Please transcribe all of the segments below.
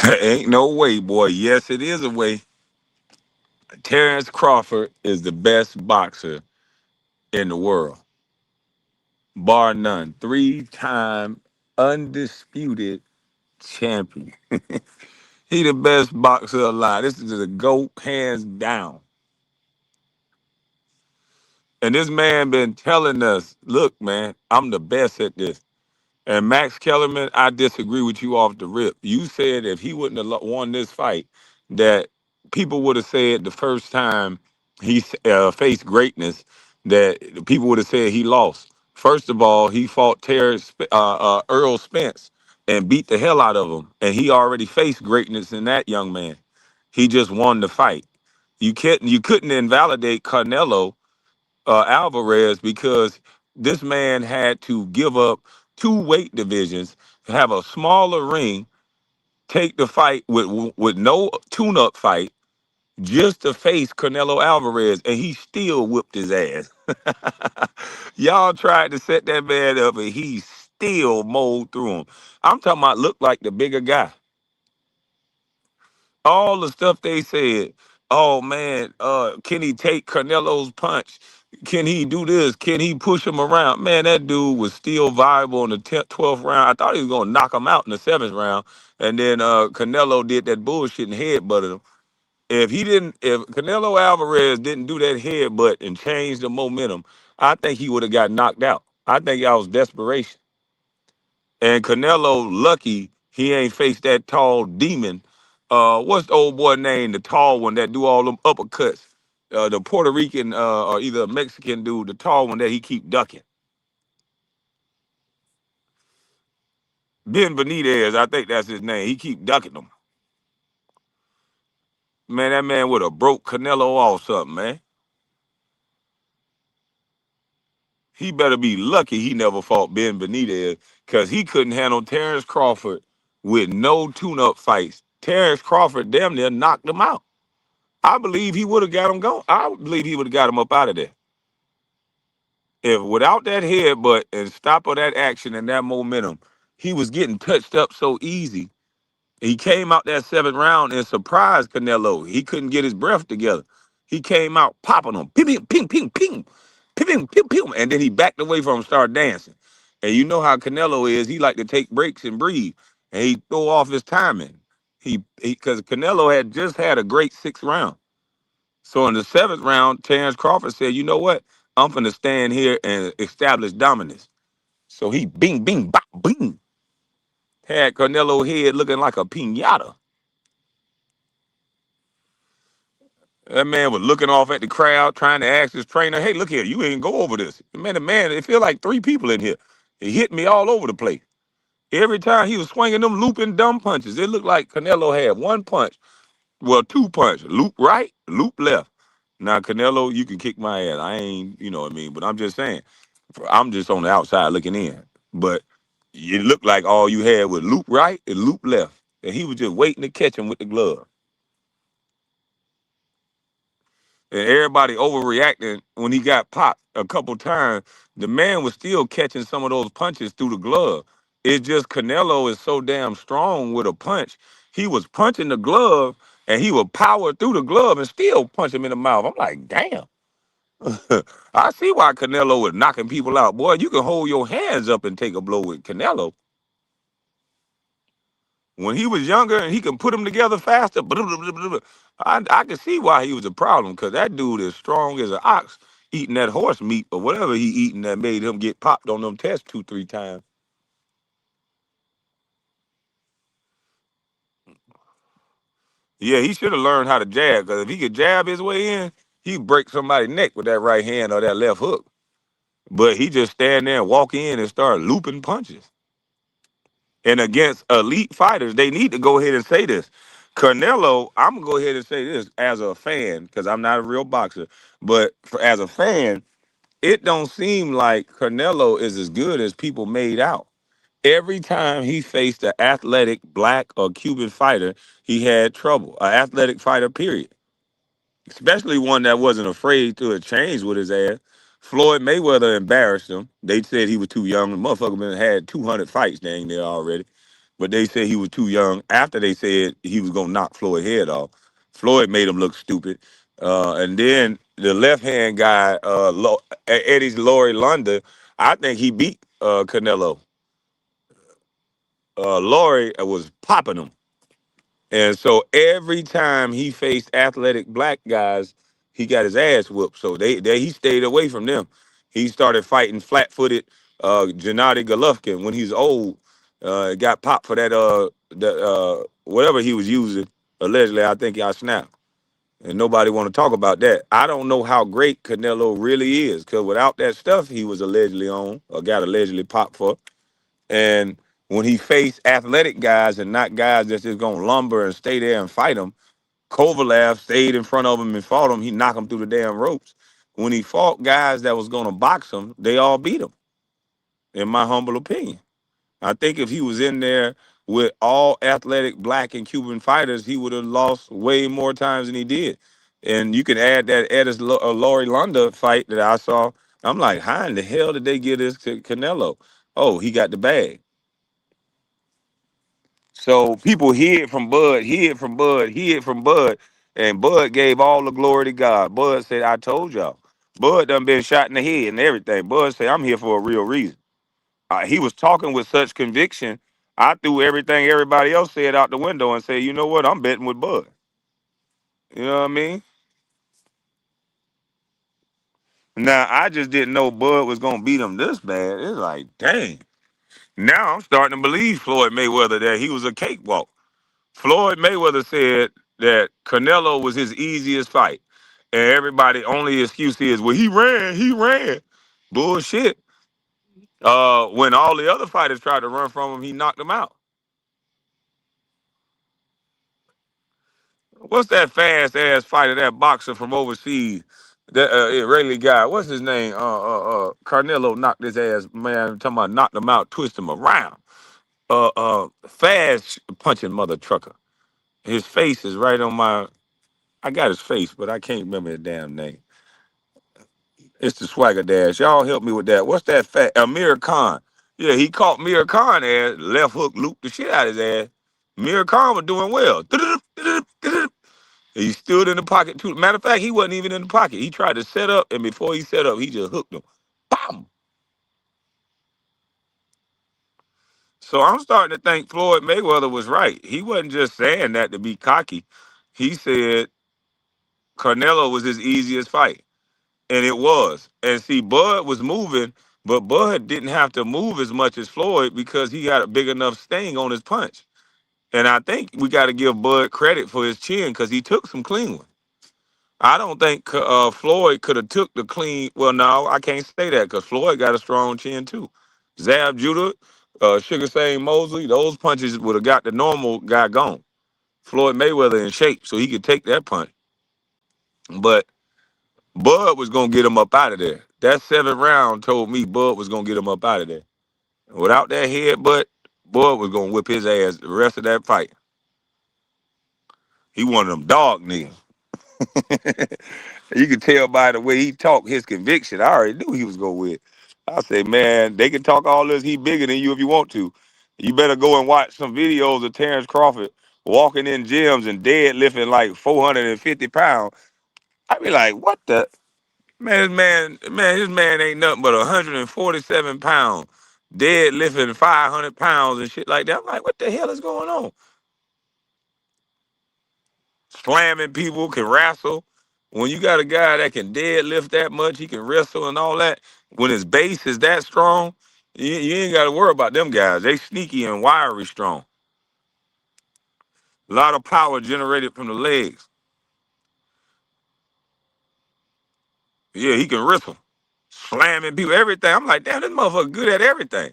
Ain't no way, boy. Yes, it is a way. Terence Crawford is the best boxer in the world, bar none. Three-time undisputed champion. He the best boxer alive. This is the GOAT, hands down. And this man been telling us, look, man, I'm the best at this. And Max Kellerman, I disagree with you off the rip. You said if he wouldn't have won this fight, that people would have said the first time he faced greatness, that people would have said he lost. First of all, he fought Earl Spence and beat the hell out of him, and he already faced greatness in that young man. He just won the fight. You couldn't invalidate Canelo Alvarez because this man had to give up two weight divisions, have a smaller ring, take the fight with no tune-up fight just to face Canelo Alvarez, and he still whipped his ass. Y'all tried to set that man up, and he still mowed through him. I'm talking about look like the bigger guy. All the stuff they said. Oh man, can he take Canelo's punch? Can he do this? Can he push him around? Man, that dude was still viable in the 10th, 12th round. I thought he was gonna knock him out in the seventh round, and then Canelo did that bullshit and headbutted him. If Canelo Alvarez didn't do that headbutt and change the momentum, I think he would have got knocked out. I think that was desperation. And Canelo, lucky he ain't faced that tall demon. What's the old boy name? The tall one that do all them uppercuts. The Puerto Rican or either a Mexican dude, the tall one that he keep ducking. Ben Benitez, I think that's his name. He keep ducking them. Man, that man would have broke Canelo off something, man. He better be lucky he never fought Ben Benitez because he couldn't handle Terence Crawford with no tune-up fights. Terence Crawford damn near knocked him out. I believe he would have got him going. I believe he would have got him up out of there. If without that headbutt and stop of that action and that momentum, he was getting touched up so easy. He came out that seventh round and surprised Canelo. He couldn't get his breath together. He came out popping him, ping, ping, ping, ping, ping, ping, ping, ping, and then he backed away from him, started dancing. And you know how Canelo is. He like to take breaks and breathe, and he throw off his timing. He because Canelo had just had a great sixth round. So in the seventh round, Terence Crawford said, "You know what? I'm finna stand here and establish dominance." So he bing, bing, bop, bing, had Canelo head looking like a pinata. That man was looking off at the crowd, trying to ask his trainer, "Hey, look here, you ain't go over this." Man, it feel like three people in here. He hit me all over the place. Every time he was swinging them looping dumb punches, it looked like Canelo had one punch, well, two punch, loop right, loop left. Now, Canelo, you can kick my ass. I ain't, you know what I mean? But I'm just saying, I'm just on the outside looking in. But it looked like all you had was loop right and loop left. And he was just waiting to catch him with the glove. And everybody overreacting when he got popped a couple times. The man was still catching some of those punches through the glove. It's just Canelo is so damn strong with a punch. He was punching the glove and he would power through the glove and still punch him in the mouth. I'm like, damn. I see why Canelo was knocking people out. Boy, you can hold your hands up and take a blow with Canelo. When he was younger and he can put them together faster, I can see why he was a problem because that dude is strong as an ox eating that horse meat or whatever he eating that made him get popped on them tests two, three times. Yeah, he should have learned how to jab because if he could jab his way in, he'd break somebody's neck with that right hand or that left hook. But he just stand there and walk in and start looping punches. And against elite fighters, they need to go ahead and say this. Canelo, I'm gonna go ahead and say this as a fan because I'm not a real boxer, but as a fan, it don't seem like Canelo is as good as people made out. Every time he faced an athletic black or Cuban fighter, he had trouble. An athletic fighter, period. Especially one that wasn't afraid to change with his ass. Floyd Mayweather embarrassed him. They said he was too young. The motherfucker been had 200 fights dang there already. but they said he was too young. After they said he was gonna knock Floyd's head off, Floyd made him look stupid. And then the left hand guy, Eddie's Laurie London, I think he beat Canelo. Laurie was popping him. And so every time he faced athletic black guys, he got his ass whooped. So he stayed away from them. He started fighting flat-footed Gennady Golovkin when he's old. Got popped for that whatever he was using. Allegedly, I think I snapped. And nobody want to talk about that. I don't know how great Canelo really is, because without that stuff he was allegedly on or got allegedly popped for. And when he faced athletic guys and not guys that's just gonna lumber and stay there and fight him, Kovalev stayed in front of him and fought him. He knocked him through the damn ropes. When he fought guys that was gonna box him, they all beat him, in my humble opinion. I think if he was in there with all athletic black and Cuban fighters, he would have lost way more times than he did. And you can add that Laurie London fight that I saw. I'm like, how in the hell did they give this to Canelo? Oh, he got the bag. So people hid from Bud, hid from Bud, hid from Bud, and Bud gave all the glory to God. Bud said, I told y'all. Bud done been shot in the head and everything. Bud said, I'm here for a real reason. He was talking with such conviction. I threw everything everybody else said out the window and said, you know what? I'm betting with Bud. You know what I mean? Now, I just didn't know Bud was going to beat him this bad. It's like, dang. Now I'm starting to believe Floyd Mayweather that he was a cakewalk. Floyd Mayweather said that Canelo was his easiest fight. And everybody only excuse is, well, he ran. Bullshit. When all the other fighters tried to run from him, he knocked them out. What's that fast ass fighter, that boxer from overseas? That Israeli guy. What's his name? Carnelo knocked his ass, man. I'm talking about knocked him out, twist him around. Fast punching mother trucker. His face is right on my. I got his face, but I can't remember his damn name. It's the Swagger Dash. Y'all help me with that. What's that fat? Amir Khan. Yeah, he caught Mir Khan ass, left hook, looped the shit out of his ass. Mir Khan was doing well. He stood in the pocket too. Matter of fact, he wasn't even in the pocket. He tried to set up, and before he set up, he just hooked him. Bam! So I'm starting to think Floyd Mayweather was right. He wasn't just saying that to be cocky. He said Canelo was his easiest fight. And it was. And see, Bud was moving, but Bud didn't have to move as much as Floyd because he had a big enough sting on his punch. And I think we got to give Bud credit for his chin because he took some clean ones. I don't think Floyd could have took the clean. Well, no, I can't say that because Floyd got a strong chin too. Zab Judah, Sugar Shane Mosley, those punches would have got the normal guy gone. Floyd Mayweather in shape, so he could take that punch. But Bud was gonna get him up out of there. That seventh round told me Bud was gonna get him up out of there. Without that headbutt, Bud was gonna whip his ass the rest of that fight. He one of them dog niggas. You could tell by the way he talked, his conviction. I already knew he was gonna win. I say, man, they can talk all this. He bigger than you if you want to. You better go and watch some videos of Terence Crawford walking in gyms and deadlifting like 450 pounds. I be like, what the? His man ain't nothing but 147 pounds, deadlifting 500 pounds and shit like that. I'm like, what the hell is going on? Slamming people, can wrestle. When you got a guy that can deadlift that much, he can wrestle and all that. When his base is that strong, you ain't got to worry about them guys. They sneaky and wiry strong. A lot of power generated from the legs. Yeah, he can wrestle, slamming people, everything. I'm like, damn, this motherfucker good at everything.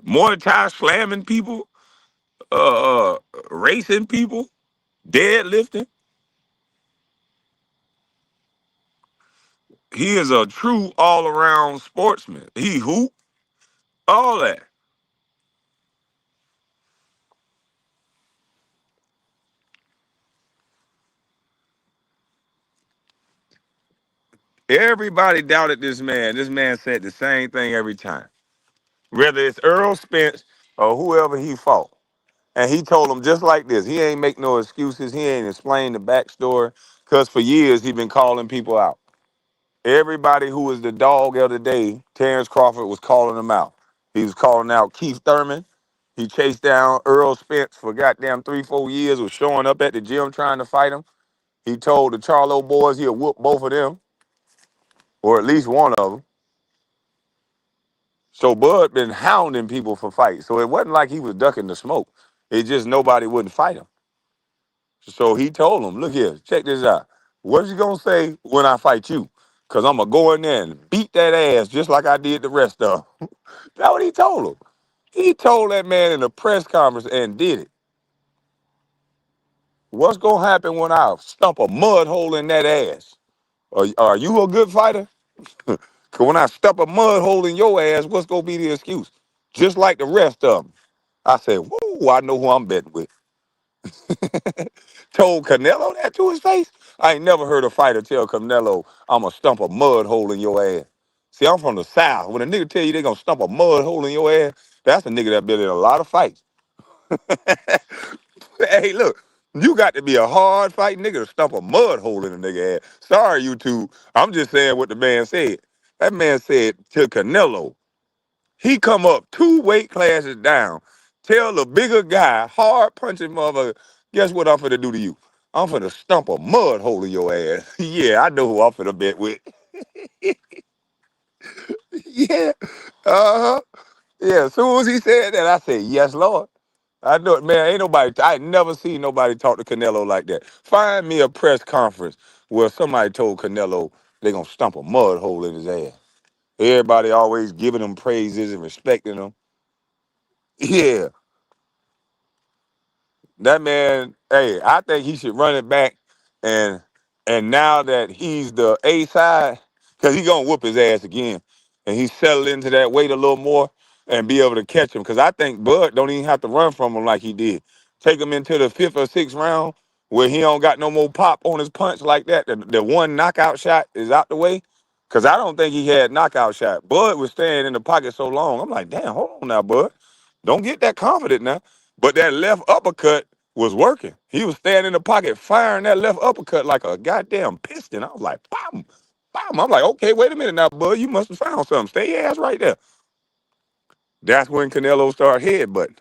Muay Thai slamming people, racing people, deadlifting. He is a true all-around sportsman. He hoop, all that. Everybody doubted this man. This man said the same thing every time. Whether it's Earl Spence or whoever he fought. And he told him just like this. He ain't make no excuses. He ain't explain the backstory. Because for years, he been calling people out. Everybody who was the dog of the day, Terence Crawford was calling them out. He was calling out Keith Thurman. He chased down Earl Spence for goddamn 3, 4 years, was showing up at the gym trying to fight him. He told the Charlo boys he'll whoop both of them, or at least one of them. So Bud been hounding people for fights. So it wasn't like he was ducking the smoke. It just nobody wouldn't fight him. So he told him, look here, check this out. What you gonna say when I fight you? Cause I'm gonna go in there and beat that ass just like I did the rest of them. That's what he told him. He told that man in a press conference and did it. What's gonna happen when I stump a mud hole in that ass? Are you a good fighter? Cause when I stump a mud hole in your ass, what's gonna be the excuse? Just like the rest of them. I said, whoa, I know who I'm betting with. Told Canelo that to his face? I ain't never heard a fighter tell Canelo, I'm going to stump a mud hole in your ass. See, I'm from the South. When a nigga tell you they going to stump a mud hole in your ass, that's a nigga that been in a lot of fights. Hey, look, you got to be a hard fighting nigga to stump a mud hole in a nigga ass. Sorry, YouTube. I'm just saying what the man said. That man said to Canelo, he come up 2 weight classes down. Tell the bigger guy, hard punching motherfucker, guess what I'm finna do to you? I'm finna stump a mud hole in your ass. Yeah, I know who I'm finna bet with. Yeah. Uh-huh. Yeah, as soon as he said that, I said, yes, Lord. I know it, man. Ain't nobody, I ain't never seen nobody talk to Canelo like that. Find me a press conference where somebody told Canelo they gonna stump a mud hole in his ass. Everybody always giving him praises and respecting him. Yeah. That man, hey, I think he should run it back, and now that he's the A side, because he gonna whoop his ass again, and he settled into that weight a little more and be able to catch him. Because I think Bud don't even have to run from him like he did. Take him into the 5th or 6th round where he don't got no more pop on his punch like that. The one knockout shot is out the way. Because I don't think he had knockout shot. Bud was staying in the pocket so long. I'm like, damn, hold on now, Bud. Don't get that confident now. But that left uppercut was working. He was standing in the pocket, firing that left uppercut like a goddamn piston. I was like, bam, bam. I'm like, okay, wait a minute now, bud. You must have found something. Stay your ass right there. That's when Canelo started headbutting.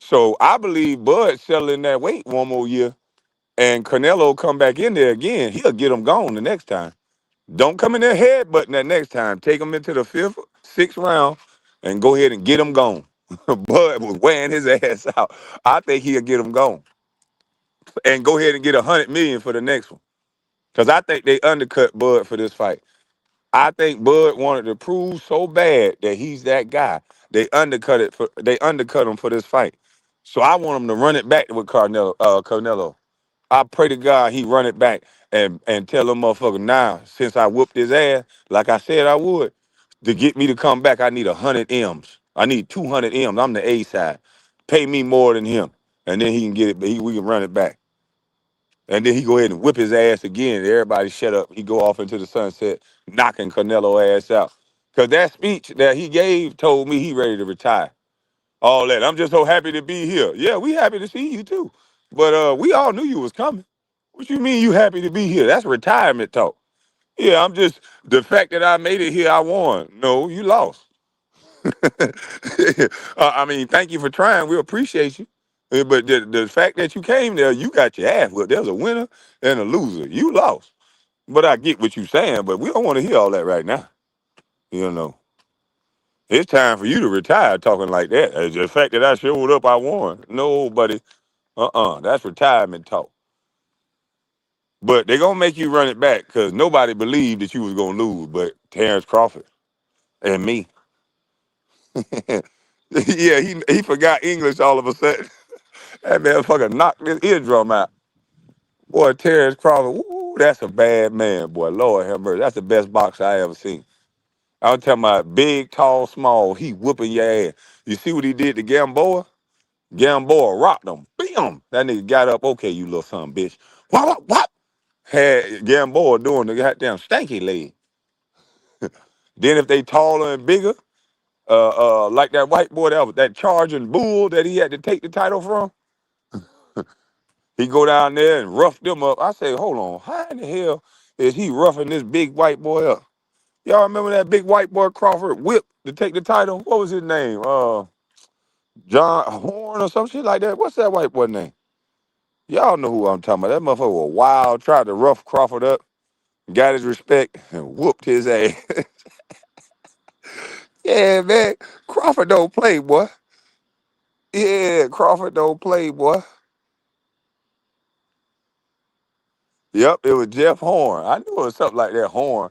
So I believe Bud settled in that weight one more year, and Canelo come back in there again. He'll get him gone the next time. Don't come in there headbutting that next time. Take him into the 5th, 6th round and go ahead and get him gone. Bud was wearing his ass out. I think he'll get him gone. And go ahead and get 100 million for the next one. Because I think they undercut Bud for this fight. I think Bud wanted to prove so bad that he's that guy. They undercut him for this fight. So I want him to run it back with Canelo. I pray to God he run it back and tell them motherfucker now, since I whooped his ass, like I said I would, to get me to come back, I need 100 M's. I need 200 M's. I'm the A side. Pay me more than him. And then he can get it, we can run it back. And then he go ahead and whip his ass again. Everybody shut up. He go off into the sunset, knocking Canelo ass out. Because that speech that he gave told me he ready to retire. All that. I'm just so happy to be here. Yeah, we happy to see you too. But we all knew you was coming. What you mean you happy to be here? That's retirement talk. Yeah, I'm just, the fact that I made it here, I won. No, you lost. I mean, thank you for trying. We appreciate you. But the fact that you came there, you got your ass whipped. There's a winner and a loser. You lost. But I get what you're saying, but we don't want to hear all that right now. You know, it's time for you to retire talking like that. The fact that I showed up, I won. No, buddy. That's retirement talk. But they're going to make you run it back because nobody believed that you was going to lose but Terence Crawford and me. Yeah, he forgot English all of a sudden. That motherfucker knocked his eardrum out. Boy, Terence Crawford, ooh, that's a bad man, boy. Lord have mercy. That's the best boxer I ever seen. I'm talking about big, tall, small. He whooping your ass. You see what he did to Gamboa? Gamboa rocked him. Bam! That nigga got up. Okay, you little son of a bitch. What? Had Gamboa doing the goddamn stanky leg. Then if they taller and bigger, like that white boy that charging bull that he had to take the title from. He go down there and rough them up. I say, hold on, how in the hell is he roughing this big white boy up? Y'all remember that big white boy Crawford whipped to take the title? What was his name? John Horn or some shit like that. What's that white boy name? Y'all know who I'm talking about. That motherfucker was wild, tried to rough Crawford up, got his respect, and whooped his ass. Yeah, man. Crawford don't play, boy. Yeah, Crawford don't play, boy. Yep, it was Jeff Horn. I knew it was something like that, Horn.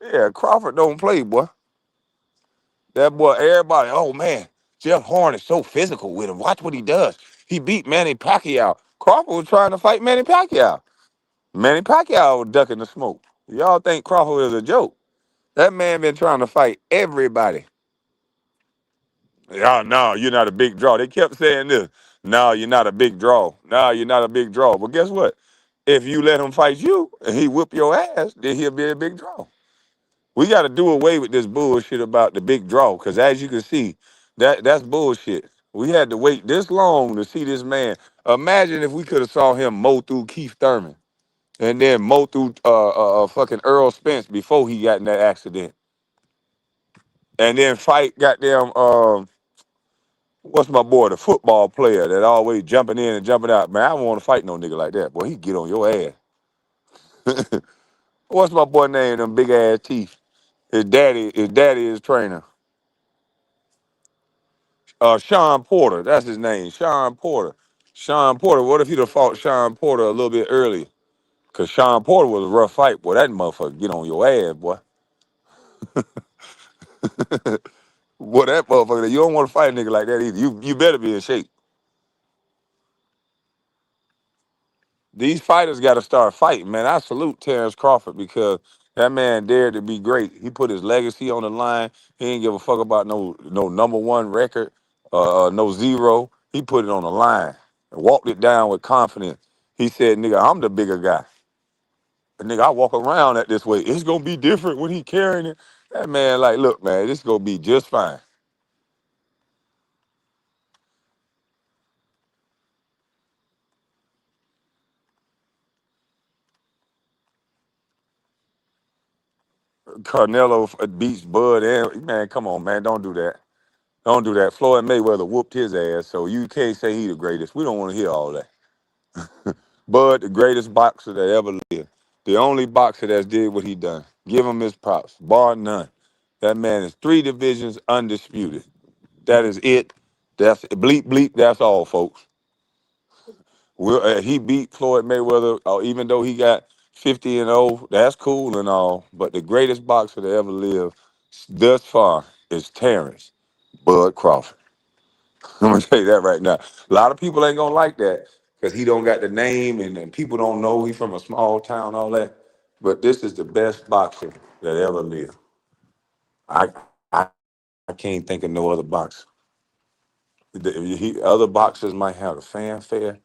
Yeah, Crawford don't play, boy. That boy, everybody, oh man, Jeff Horn is so physical with him. Watch what he does. He beat Manny Pacquiao. Crawford was trying to fight Manny Pacquiao. Manny Pacquiao was ducking the smoke. Y'all think Crawford is a joke. That man been trying to fight everybody. Oh, no, you're not a big draw. They kept saying this. No, you're not a big draw. No, you're not a big draw. But guess what? If you let him fight you and he whip your ass, then he'll be a big draw. We got to do away with this bullshit about the big draw, because as you can see, that's bullshit. We had to wait this long to see this man. Imagine if we could have saw him mow through Keith Thurman and then mow through fucking Earl Spence before he got in that accident, and then fight goddamn what's my boy, the football player that always jumping in and jumping out. Man, I don't want to fight no nigga like that. Boy, he get on your ass. What's my boy name? Them big ass teeth. His daddy is trainer. Sean Porter, that's his name. Sean Porter. Sean Porter. What if he'd have fought Sean Porter a little bit earlier? Cause Sean Porter was a rough fight, boy. That motherfucker get on your ass, boy. Boy, that motherfucker. You don't want to fight a nigga like that either. You better be in shape. These fighters got to start fighting, man. I salute Terence Crawford because that man dared to be great. He put his legacy on the line. He ain't give a fuck about no number one record, no zero. He put it on the line and walked it down with confidence. He said, "Nigga, I'm the bigger guy. And nigga, I walk around at this way. It's gonna be different when he carrying it." That man, like, look, man, this gonna be just fine. Canelo beats Bud, and man, come on, man, don't do that. Don't do that. Floyd Mayweather whooped his ass, so you can't say he the greatest. We don't want to hear all that. Bud, the greatest boxer that ever lived. The only boxer that's did what he done. Give him his props, bar none. That man is 3 divisions undisputed. That is it. That's bleep bleep. That's all, folks. He beat Floyd Mayweather, even though he got 50-0. That's cool and all. But the greatest boxer that ever lived thus far is Terrence Bud Crawford. I'm gonna tell you that right now. A lot of people ain't gonna like that because he don't got the name and people don't know he's from a small town, all that. But this is the best boxer that ever lived. I I, I can't think of no other boxer. Other boxers might have a fanfare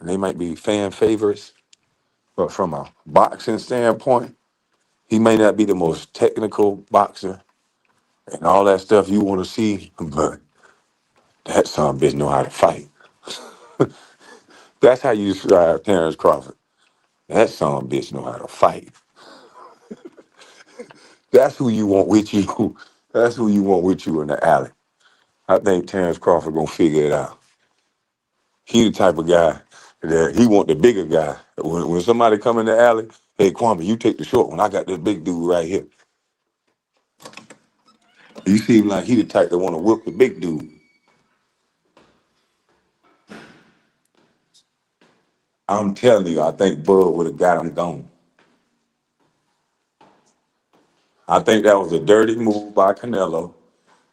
and they might be fan favorites, but from a boxing standpoint, he may not be the most technical boxer and all that stuff you want to see, but that son of a bitch know how to fight. That's how you describe Terrence Crawford. That son of a bitch know how to fight. That's who you want with you. That's who you want with you in the alley. I think Terrence Crawford gonna figure it out. He the type of guy that he want the bigger guy. When somebody come in the alley, hey Kwame, you take the short one. I got this big dude right here. You seem like he the type that want to whoop the big dude. I'm telling you, I think Bud would have got him gone. I think that was a dirty move by Canelo.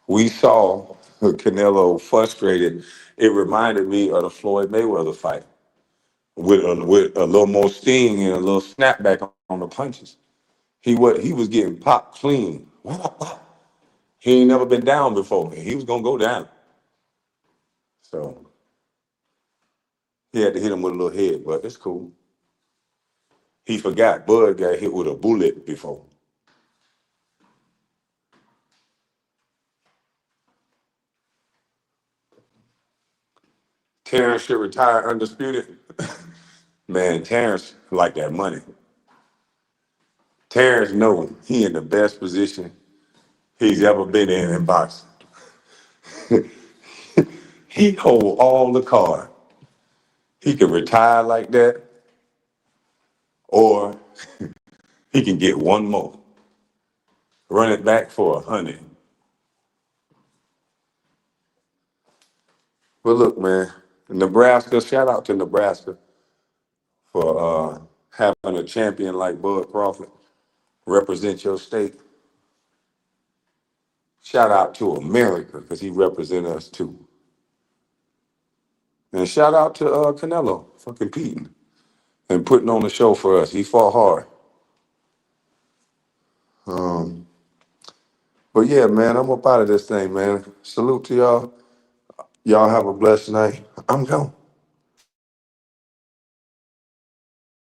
We saw Canelo frustrated. It reminded me of the Floyd Mayweather fight with a little more sting and a little snapback on the punches. He was getting popped clean. He ain't never been down before. He was gonna go down. So he had to hit him with a little head, but it's cool. He forgot Bud got hit with a bullet before. Terrence should retire undisputed. Man, Terrence like that money. Terrence know he in the best position he's ever been in boxing. He hold all the cards. He can retire like that, or he can get one more. Run it back for 100. But look, man, Nebraska, shout out to Nebraska for having a champion like Bud Crawford represent your state. Shout out to America because he represents us too. And shout out to Canelo for competing and putting on the show for us. He fought hard. Um, but yeah, man, I'm up out of this thing, man. Salute to y'all. Y'all have a blessed night. I'm gone.